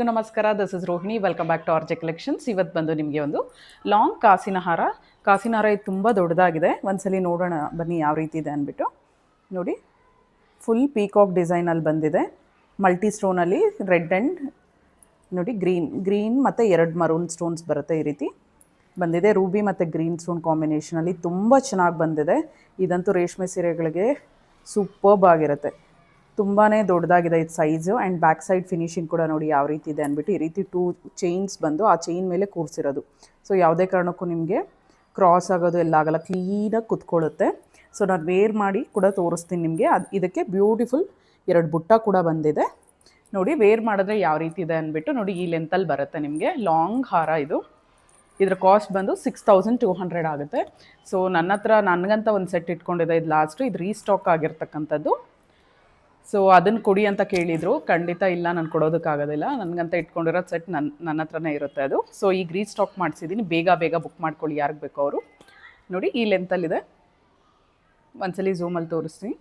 ನಮಸ್ಕಾರ, this is Rohini. Welcome back to RJ collections. ಇವತ್ತು ಬಂದು ನಿಮಗೆ ಒಂದು ಲಾಂಗ್ ಕಾಸಿನ ಹಾರ. ಇದು ತುಂಬ ದೊಡ್ಡದಾಗಿದೆ. ಒಂದ್ಸಲಿ ನೋಡೋಣ ಬನ್ನಿ ಯಾವ ರೀತಿ ಇದೆ ಅಂದ್ಬಿಟ್ಟು. ನೋಡಿ, ಫುಲ್ ಪೀಕಾಕ್ ಡಿಸೈನಲ್ಲಿ ಬಂದಿದೆ. ಮಲ್ಟಿ ಸ್ಟೋನಲ್ಲಿ ರೆಡ್ ಆ್ಯಂಡ್ ನೋಡಿ ಗ್ರೀನ್ ಮತ್ತು 2 ಮರೂನ್ ಸ್ಟೋನ್ಸ್ ಬರುತ್ತೆ. ಈ ರೀತಿ ಬಂದಿದೆ. ರೂಬಿ ಮತ್ತು ಗ್ರೀನ್ ಸ್ಟೋನ್ ಕಾಂಬಿನೇಷನಲ್ಲಿ ತುಂಬ ಚೆನ್ನಾಗಿ ಬಂದಿದೆ. ಇದಂತೂ ರೇಷ್ಮೆ ಸೀರೆಗಳಿಗೆ ಸೂಪರ್ಬ್ ಆಗಿರುತ್ತೆ. ತುಂಬಾ ದೊಡ್ಡದಾಗಿದೆ ಇದು size. And back side finishing ಕೂಡ ನೋಡಿ ಯಾವ ರೀತಿ ಇದೆ ಅಂದ್ಬಿಟ್ಟು. ಈ ರೀತಿ 2 ಚೈನ್ಸ್ ಬಂದು ಆ ಚೈನ್ ಮೇಲೆ ಕೂರಿಸಿರೋದು. ಸೊ ಯಾವುದೇ ಕಾರಣಕ್ಕೂ ನಿಮಗೆ ಕ್ರಾಸ್ ಆಗೋದು ಎಲ್ಲ ಆಗಲ್ಲ, ಕ್ಲೀನಾಗಿ ಕುತ್ಕೊಳ್ಳುತ್ತೆ. ಸೊ ನಾನು ವೇರ್ ಮಾಡಿ ಕೂಡ ತೋರಿಸ್ತೀನಿ ನಿಮಗೆ. ಇದಕ್ಕೆ ಬ್ಯೂಟಿಫುಲ್ 2 ಬುಟ್ಟ ಕೂಡ ಬಂದಿದೆ. ನೋಡಿ ವೇರ್ ಮಾಡಿದ್ರೆ ಯಾವ ರೀತಿ ಇದೆ ಅಂದ್ಬಿಟ್ಟು. ನೋಡಿ ಈ ಲೆಂತಲ್ಲಿ ಬರುತ್ತೆ ನಿಮಗೆ ಲಾಂಗ್ ಹಾರ. ಇದರ ಕಾಸ್ಟ್ ಬಂದು 6200 ಆಗುತ್ತೆ. ಸೊ ನನಗಂತ ಒಂದು ಸೆಟ್ ಇಟ್ಕೊಂಡಿದೆ. ಇದು ಲಾಸ್ಟು, ಇದು ರೀಸ್ಟಾಕ್ ಆಗಿರ್ತಕ್ಕಂಥದ್ದು. ಸೊ ಅದನ್ನು ಕೊಡಿ ಅಂತ ಕೇಳಿದರು. ಖಂಡಿತ ಇಲ್ಲ, ನಾನು ಕೊಡೋದಕ್ಕಾಗೋದಿಲ್ಲ. ನನಗಂತ ಇಟ್ಕೊಂಡಿರೋ ಸೆಟ್ ನನ್ನ ಹತ್ರನೇ ಇರುತ್ತೆ ಅದು. ಸೊ ಈಗ ರೀಸ್ಟಾಕ್ ಮಾಡಿಸಿದ್ದೀನಿ. ಬೇಗ ಬುಕ್ ಮಾಡ್ಕೊಳ್ಳಿ ಯಾರಿಗೆ ಬೇಕೋ ಅವರು. ನೋಡಿ ಈ ಲೆಂತಲ್ಲಿದೆ. ಒಂದ್ಸಲಿ ಝೂಮಲ್ಲಿ ತೋರಿಸ್ತೀನಿ.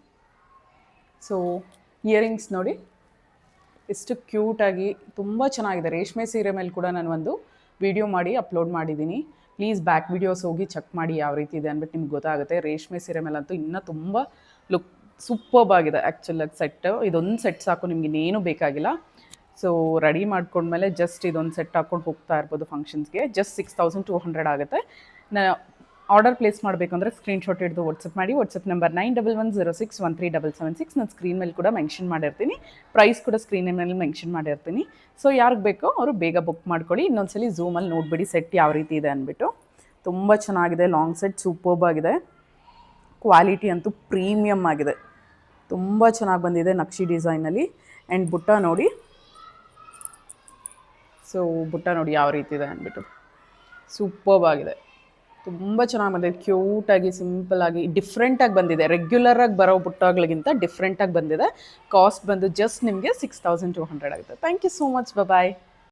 ಸೊ ಇಯರಿಂಗ್ಸ್ ನೋಡಿ ಎಷ್ಟು ಕ್ಯೂಟಾಗಿ ತುಂಬ ಚೆನ್ನಾಗಿದೆ. ರೇಷ್ಮೆ ಸೀರೆ ಮೇಲೆ ಕೂಡ ನಾನು ಒಂದು ವಿಡಿಯೋ ಮಾಡಿ ಅಪ್ಲೋಡ್ ಮಾಡಿದ್ದೀನಿ. ಪ್ಲೀಸ್ ಬ್ಯಾಕ್ ವಿಡಿಯೋಸ್ ಹೋಗಿ ಚೆಕ್ ಮಾಡಿ ಯಾವ ರೀತಿ ಇದೆ ಅಂದ್ಬಿಟ್ಟು ನಿಮ್ಗೆ ಗೊತ್ತಾಗುತ್ತೆ. ರೇಷ್ಮೆ ಸೀರೆ ಮೇಲಂತೂ ಇನ್ನೂ ತುಂಬ ಲುಕ್ ಸೂಪರ್ಬ್ ಆಗಿದೆ ಆ್ಯಕ್ಚುಲಾಗಿ ಸೆಟ್. ಇದೊಂದು ಸೆಟ್ ಸಾಕು, ನಿಮ್ಗೆ ಇನ್ನೇನು ಬೇಕಾಗಿಲ್ಲ. ಸೊ ರೆಡಿ ಮಾಡ್ಕೊಂಡ್ಮೇಲೆ ಜಸ್ಟ್ ಇದೊಂದು ಸೆಟ್ ಹಾಕ್ಕೊಂಡು ಹೋಗ್ತಾ ಇರ್ಬೋದು ಫಂಕ್ಷನ್ಸ್ಗೆ. ಜಸ್ಟ್ 6200 ಆಗುತ್ತೆ. ಆರ್ಡರ್ ಪ್ಲೇಸ್ ಮಾಡಬೇಕಂದ್ರೆ ಸ್ಕ್ರೀನ್ಶಾಟ್ ಹಿಡಿದು ವಾಟ್ಸಪ್ ಮಾಡಿ. WhatsApp number 9110613776. ನಾನು ಸ್ಕ್ರೀನ್ ಮೇಲೆ ಕೂಡ ಮೆನ್ಷನ್ ಮಾಡಿರ್ತೀನಿ. ಪ್ರೈಸ್ ಕೂಡ ಸ್ಕ್ರೀನ್ ಮೇಲೆ ಮೆನ್ಷನ್ ಮಾಡಿರ್ತೀನಿ. ಸೊ ಯಾರಿಗೆ ಬೇಕೋ ಅವರು ಬೇಗ ಬುಕ್ ಮಾಡ್ಕೊಳ್ಳಿ. ಇನ್ನೊಂದ್ಸಲಿ ಝೂಮಲ್ಲಿ ನೋಡಿಬಿಡಿ ಸೆಟ್ ಯಾವ ರೀತಿ ಇದೆ ಅಂದ್ಬಿಟ್ಟು. ತುಂಬ ಚೆನ್ನಾಗಿದೆ. ಲಾಂಗ್ ಸೆಟ್ ಸೂಪರ್ಬ್ ಆಗಿದೆ. ಕ್ವಾಲಿಟಿ ಅಂತೂ ಪ್ರೀಮಿಯಮ್ ಆಗಿದೆ. ತುಂಬ ಚೆನ್ನಾಗಿ ಬಂದಿದೆ ನಕ್ಷಿ ಡಿಸೈನಲ್ಲಿ. ಆ್ಯಂಡ್ ಬುಟ್ಟ ನೋಡಿ. ಸೊ ಬುಟ್ಟ ನೋಡಿ ಯಾವ ರೀತಿ ಇದೆ ಅಂದ್ಬಿಟ್ಟು. ಸೂಪರ್ಬ್ ಆಗಿದೆ. ತುಂಬ ಚೆನ್ನಾಗಿ ಬಂದಿದೆ. ಕ್ಯೂಟಾಗಿ, ಸಿಂಪಲ್ಲಾಗಿ, ಡಿಫ್ರೆಂಟಾಗಿ ಬಂದಿದೆ. ರೆಗ್ಯುಲರಾಗಿ ಬರೋ ಬುಟ್ಟಗಳಿಗಿಂತ ಡಿಫ್ರೆಂಟಾಗಿ ಬಂದಿದೆ. ಕಾಸ್ಟ್ ಬಂದು ಜಸ್ಟ್ ನಿಮಗೆ 6200 ಆಗುತ್ತೆ. Thank you so much. Bye.